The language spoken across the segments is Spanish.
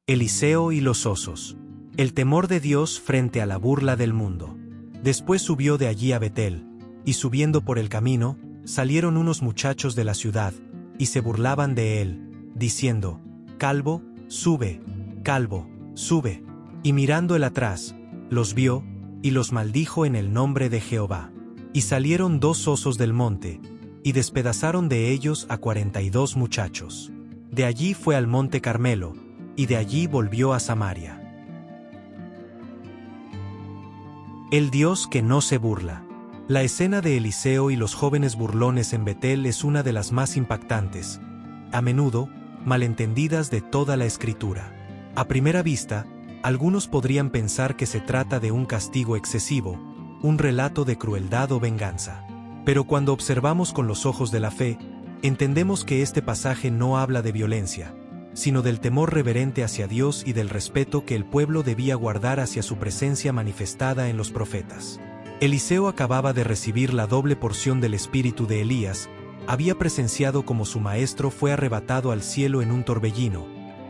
Eliseo y los osos. El temor de Dios frente a la burla del mundo. Después subió de allí a Betel, y subiendo por el camino, salieron unos muchachos de la ciudad, y se burlaban de él, diciendo: Calvo, sube, calvo, sube. Y mirando él atrás, los vio, y los maldijo en el nombre de Jehová. Y salieron 2 osos del monte, y despedazaron de ellos a 42 muchachos. De allí fue al monte Carmelo, y de allí volvió a Samaria. El Dios que no se burla. La escena de Eliseo y los jóvenes burlones en Betel es una de las más impactantes, a menudo, malentendidas de toda la Escritura. A primera vista, algunos podrían pensar que se trata de un castigo excesivo, un relato de crueldad o venganza. Pero cuando observamos con los ojos de la fe, entendemos que este pasaje no habla de violencia, sino del temor reverente hacia Dios y del respeto que el pueblo debía guardar hacia su presencia manifestada en los profetas. Eliseo acababa de recibir la doble porción del espíritu de Elías, había presenciado cómo su maestro fue arrebatado al cielo en un torbellino,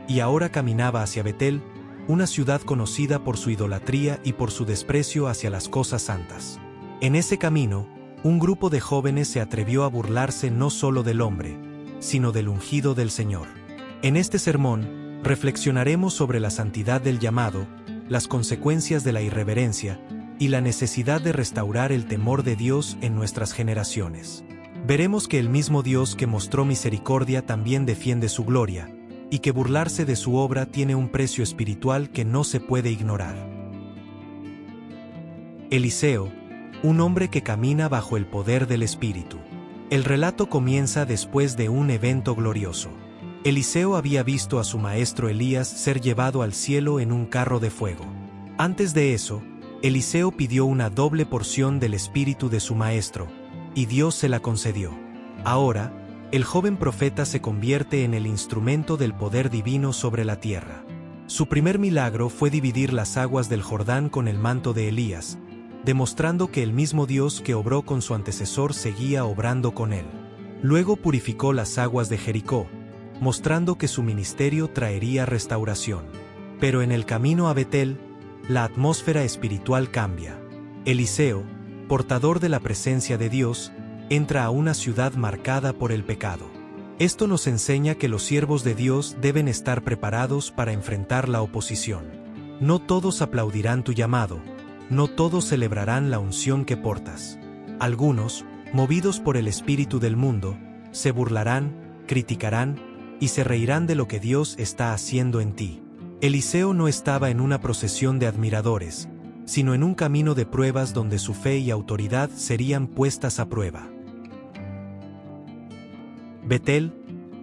y ahora caminaba hacia Betel, una ciudad conocida por su idolatría y por su desprecio hacia las cosas santas. En ese camino, un grupo de jóvenes se atrevió a burlarse no solo del hombre, sino del ungido del Señor. En este sermón, reflexionaremos sobre la santidad del llamado, las consecuencias de la irreverencia, y la necesidad de restaurar el temor de Dios en nuestras generaciones. Veremos que el mismo Dios que mostró misericordia también defiende su gloria, y que burlarse de su obra tiene un precio espiritual que no se puede ignorar. Eliseo, un hombre que camina bajo el poder del Espíritu. El relato comienza después de un evento glorioso. Eliseo había visto a su maestro Elías ser llevado al cielo en un carro de fuego. Antes de eso, Eliseo pidió una doble porción del espíritu de su maestro, y Dios se la concedió. Ahora, el joven profeta se convierte en el instrumento del poder divino sobre la tierra. Su primer milagro fue dividir las aguas del Jordán con el manto de Elías, demostrando que el mismo Dios que obró con su antecesor seguía obrando con él. Luego purificó las aguas de Jericó, mostrando que su ministerio traería restauración. Pero en el camino a Betel, la atmósfera espiritual cambia. Eliseo, portador de la presencia de Dios, entra a una ciudad marcada por el pecado. Esto nos enseña que los siervos de Dios deben estar preparados para enfrentar la oposición. No todos aplaudirán tu llamado, no todos celebrarán la unción que portas. Algunos, movidos por el espíritu del mundo, se burlarán, criticarán, y se reirán de lo que Dios está haciendo en ti. Eliseo no estaba en una procesión de admiradores, sino en un camino de pruebas donde su fe y autoridad serían puestas a prueba. Betel,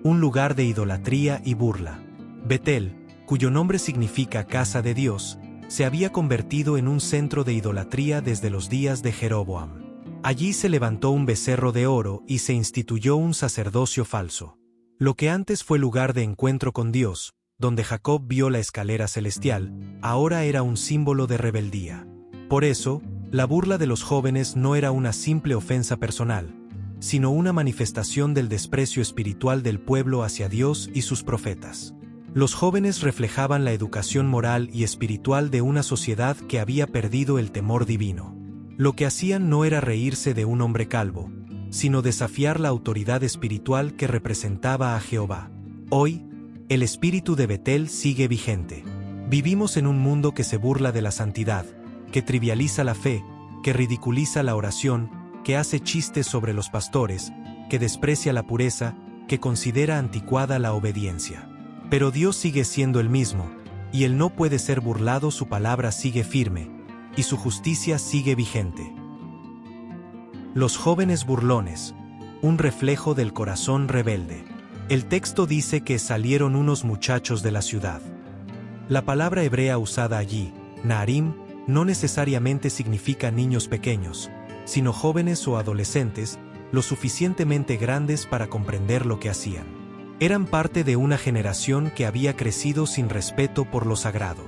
un lugar de idolatría y burla. Betel, cuyo nombre significa casa de Dios, se había convertido en un centro de idolatría desde los días de Jeroboam. Allí se levantó un becerro de oro y se instituyó un sacerdocio falso. Lo que antes fue lugar de encuentro con Dios, donde Jacob vio la escalera celestial, ahora era un símbolo de rebeldía. Por eso, la burla de los jóvenes no era una simple ofensa personal, sino una manifestación del desprecio espiritual del pueblo hacia Dios y sus profetas. Los jóvenes reflejaban la educación moral y espiritual de una sociedad que había perdido el temor divino. Lo que hacían no era reírse de un hombre calvo, sino desafiar la autoridad espiritual que representaba a Jehová. Hoy, el espíritu de Betel sigue vigente. Vivimos en un mundo que se burla de la santidad, que trivializa la fe, que ridiculiza la oración, que hace chistes sobre los pastores, que desprecia la pureza, que considera anticuada la obediencia. Pero Dios sigue siendo el mismo, y Él no puede ser burlado, su palabra sigue firme, y su justicia sigue vigente. Los jóvenes burlones, un reflejo del corazón rebelde. El texto dice que salieron unos muchachos de la ciudad. La palabra hebrea usada allí, Naarim, no necesariamente significa niños pequeños, sino jóvenes o adolescentes, lo suficientemente grandes para comprender lo que hacían. Eran parte de una generación que había crecido sin respeto por lo sagrado.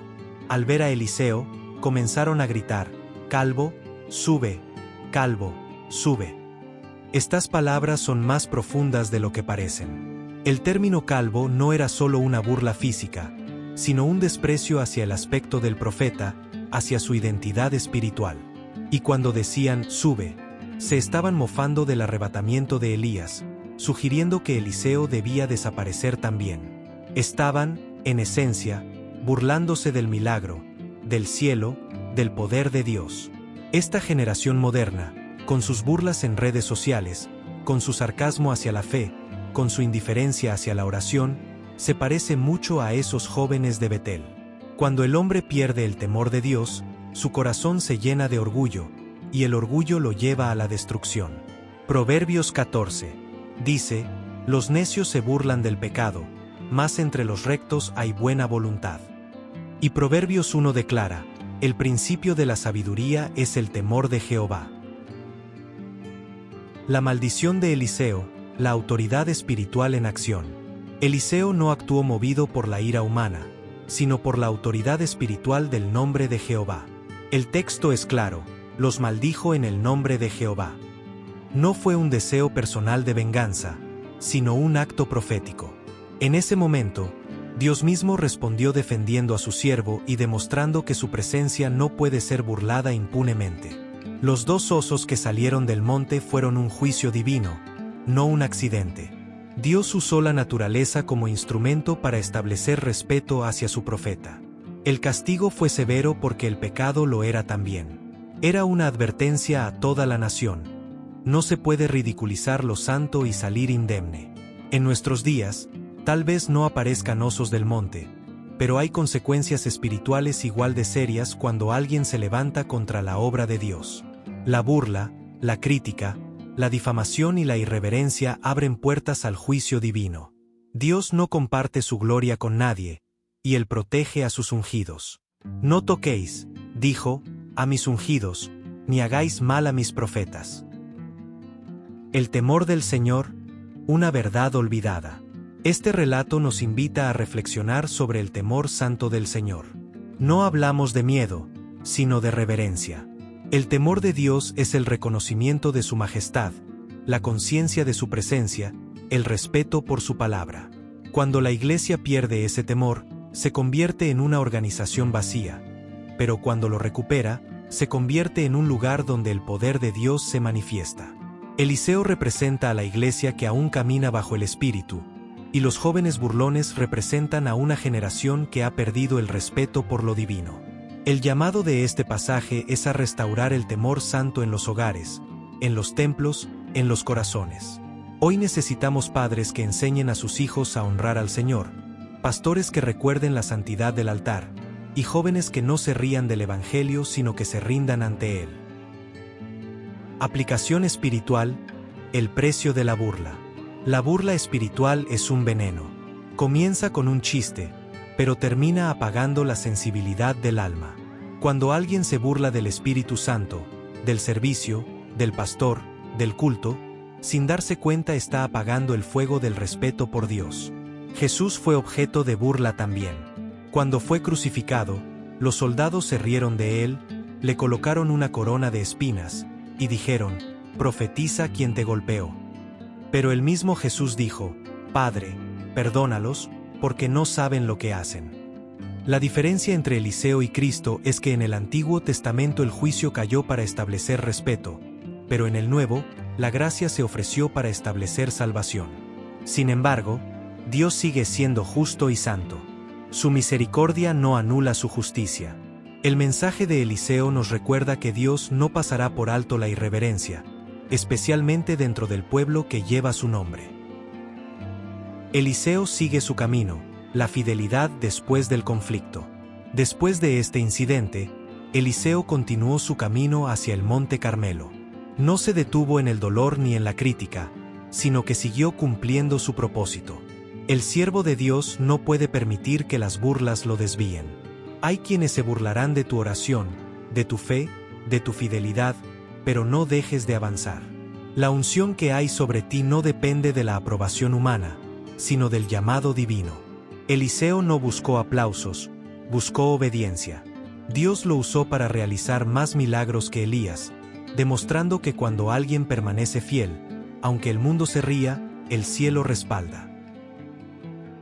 Al ver a Eliseo, comenzaron a gritar: «Calvo, sube, calvo, sube». Estas palabras son más profundas de lo que parecen. El término calvo no era solo una burla física, sino un desprecio hacia el aspecto del profeta, hacia su identidad espiritual. Y cuando decían, sube, se estaban mofando del arrebatamiento de Elías, sugiriendo que Eliseo debía desaparecer también. Estaban, en esencia, burlándose del milagro, del cielo, del poder de Dios. Esta generación moderna, con sus burlas en redes sociales, con su sarcasmo hacia la fe, con su indiferencia hacia la oración, se parece mucho a esos jóvenes de Betel. Cuando el hombre pierde el temor de Dios, su corazón se llena de orgullo, y el orgullo lo lleva a la destrucción. Proverbios 14. Dice, los necios se burlan del pecado, mas entre los rectos hay buena voluntad. Y Proverbios 1 declara, el principio de la sabiduría es el temor de Jehová. La maldición de Eliseo, la autoridad espiritual en acción. Eliseo no actuó movido por la ira humana, sino por la autoridad espiritual del nombre de Jehová. El texto es claro, los maldijo en el nombre de Jehová. No fue un deseo personal de venganza, sino un acto profético. En ese momento, Dios mismo respondió defendiendo a su siervo y demostrando que su presencia no puede ser burlada impunemente. Los dos osos que salieron del monte fueron un juicio divino, no un accidente. Dios usó la naturaleza como instrumento para establecer respeto hacia su profeta. El castigo fue severo porque el pecado lo era también. Era una advertencia a toda la nación. No se puede ridiculizar lo santo y salir indemne. En nuestros días, tal vez no aparezcan osos del monte, pero hay consecuencias espirituales igual de serias cuando alguien se levanta contra la obra de Dios. La burla, la crítica, la difamación y la irreverencia abren puertas al juicio divino. Dios no comparte su gloria con nadie, y Él protege a sus ungidos. No toquéis, dijo, a mis ungidos, ni hagáis mal a mis profetas. El temor del Señor, una verdad olvidada. Este relato nos invita a reflexionar sobre el temor santo del Señor. No hablamos de miedo, sino de reverencia. El temor de Dios es el reconocimiento de su majestad, la conciencia de su presencia, el respeto por su palabra. Cuando la iglesia pierde ese temor, se convierte en una organización vacía, pero cuando lo recupera, se convierte en un lugar donde el poder de Dios se manifiesta. Eliseo representa a la iglesia que aún camina bajo el Espíritu, y los jóvenes burlones representan a una generación que ha perdido el respeto por lo divino. El llamado de este pasaje es a restaurar el temor santo en los hogares, en los templos, en los corazones. Hoy necesitamos padres que enseñen a sus hijos a honrar al Señor, pastores que recuerden la santidad del altar, y jóvenes que no se rían del Evangelio sino que se rindan ante él. Aplicación espiritual, el precio de la burla. La burla espiritual es un veneno. Comienza con un chiste, pero termina apagando la sensibilidad del alma. Cuando alguien se burla del Espíritu Santo, del servicio, del pastor, del culto, sin darse cuenta está apagando el fuego del respeto por Dios. Jesús fue objeto de burla también. Cuando fue crucificado, los soldados se rieron de él, le colocaron una corona de espinas, y dijeron, profetiza quien te golpeó. Pero el mismo Jesús dijo, Padre, perdónalos, porque no saben lo que hacen. La diferencia entre Eliseo y Cristo es que en el Antiguo Testamento el juicio cayó para establecer respeto, pero en el Nuevo, la gracia se ofreció para establecer salvación. Sin embargo, Dios sigue siendo justo y santo. Su misericordia no anula su justicia. El mensaje de Eliseo nos recuerda que Dios no pasará por alto la irreverencia, especialmente dentro del pueblo que lleva su nombre. Eliseo sigue su camino, la fidelidad después del conflicto. Después de este incidente, Eliseo continuó su camino hacia el Monte Carmelo. No se detuvo en el dolor ni en la crítica, sino que siguió cumpliendo su propósito. El siervo de Dios no puede permitir que las burlas lo desvíen. Hay quienes se burlarán de tu oración, de tu fe, de tu fidelidad, pero no dejes de avanzar. La unción que hay sobre ti no depende de la aprobación humana, sino del llamado divino. Eliseo no buscó aplausos, buscó obediencia. Dios lo usó para realizar más milagros que Elías, demostrando que cuando alguien permanece fiel, aunque el mundo se ría, el cielo respalda.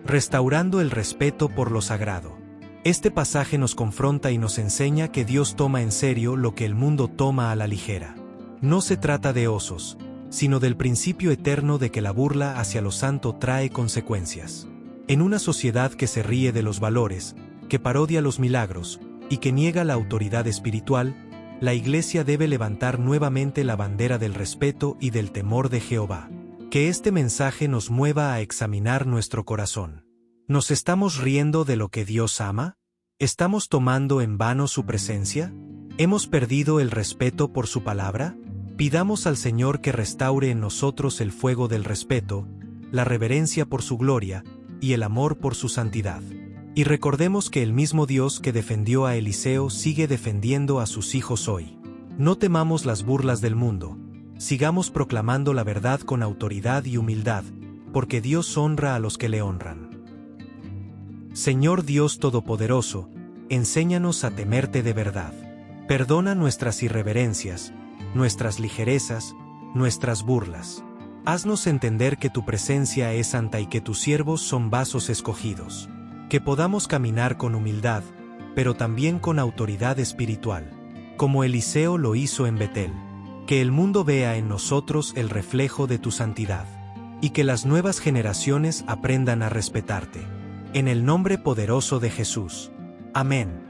Restaurando el respeto por lo sagrado. Este pasaje nos confronta y nos enseña que Dios toma en serio lo que el mundo toma a la ligera. No se trata de osos, sino del principio eterno de que la burla hacia lo santo trae consecuencias. En una sociedad que se ríe de los valores, que parodia los milagros, y que niega la autoridad espiritual, la Iglesia debe levantar nuevamente la bandera del respeto y del temor de Jehová. Que este mensaje nos mueva a examinar nuestro corazón. ¿Nos estamos riendo de lo que Dios ama? ¿Estamos tomando en vano su presencia? ¿Hemos perdido el respeto por su palabra? Pidamos al Señor que restaure en nosotros el fuego del respeto, la reverencia por su gloria y el amor por su santidad. Y recordemos que el mismo Dios que defendió a Eliseo sigue defendiendo a sus hijos hoy. No temamos las burlas del mundo. Sigamos proclamando la verdad con autoridad y humildad, porque Dios honra a los que le honran. Señor Dios Todopoderoso, enséñanos a temerte de verdad. Perdona nuestras irreverencias, nuestras ligerezas, nuestras burlas. Haznos entender que tu presencia es santa y que tus siervos son vasos escogidos. Que podamos caminar con humildad, pero también con autoridad espiritual, como Eliseo lo hizo en Betel. Que el mundo vea en nosotros el reflejo de tu santidad, y que las nuevas generaciones aprendan a respetarte. En el nombre poderoso de Jesús. Amén.